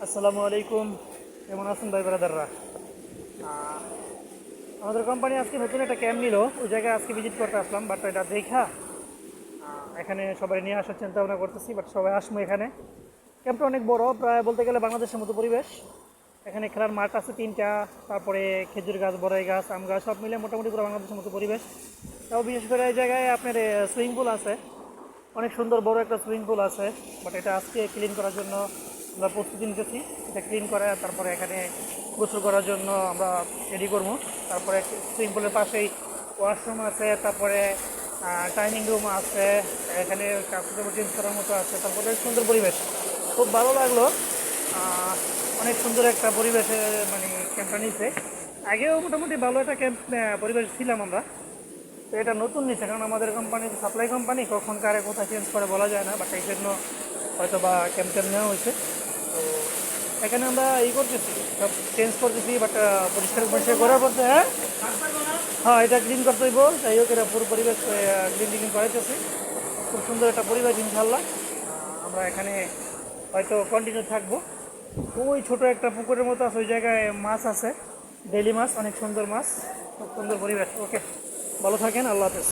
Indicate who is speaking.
Speaker 1: আসসালামু আলাইকুম। কেমন আছেন ভাই ব্রাদাররা? আমাদের কোম্পানি আজকে নতুন একটা ক্যাম্প নিল, ওই জায়গায় আজকে ভিজিট করতে আসলাম। বাট এটা দেখা এখানে সবাই নিয়ে আসার চিন্তা ভাবনা করতেছি, বাট সবাই আসবো এখানে। ক্যাম্পটা অনেক বড়, প্রায় বলতে গেলে বাংলাদেশের মতো পরিবেশ। এখানে খেলার মাঠ আছে তিনটা, তারপরে খেজুর গাছ, বড়াই গাছ, আম গাছ সব মিলে মোটামুটি পুরো বাংলাদেশের মতো পরিবেশ। তাও বিশেষ করে এই জায়গায় আপনার সুইমিং পুল আছে, অনেক সুন্দর বড় একটা সুইমিং পুল আছে। বাট এটা আজকে ক্লিন করার জন্য আমরা প্রস্তুতি নিতেছি। এটা ক্লিন করে তারপরে এখানে গোসল করার জন্য আমরা রেডি করবো। তারপরে সুইমিং পুলের পাশেই ওয়াশরুম আছে, তারপরে ডাইনিং রুম আছে, এখানে কাপড় টাপড় চেঞ্জ করার মতো আছে। তারপরে সুন্দর পরিবেশ, খুব ভালো লাগলো। অনেক সুন্দর একটা পরিবেশে মানে ক্যাম্পটা নিচ্ছে। আগেও মোটামুটি ভালো একটা ক্যাম্প পরিবেশ ছিলাম আমরা। তো এটা নতুন নিচ্ছে, কারণ আমাদের কোম্পানি সাপ্লাই কোম্পানি, কখন কারে কোথায় চেঞ্জ করে বলা যায় না। বাট এই জন্য হয়তো বা ক্যাম্প নেওয়া হয়েছে। তো এখানে আমরা করতেছি, সব চেঞ্জ করতেছি। বাট পরিষ্কার পরিষ্কার করার পর হ্যাঁ, হ্যাঁ এটা ক্লিন করতে হইব। যাই হোক, এটা পুরো পরিবেশ ক্লিন টিন করাইতেছি। খুব সুন্দর একটা পরিবেশ ইনশাল্লাহ। আমরা এখানে হয়তো কন্টিনিউ থাকবো। ওই ছোট একটা পুকুরের মতো আছে, ওই জায়গায় মাছ আছে, ডেইলি মাছ, অনেক সুন্দর মাছ, খুব সুন্দর পরিবেশ। ওকে, ভালো থাকেন, আল্লাহ হাফেজ।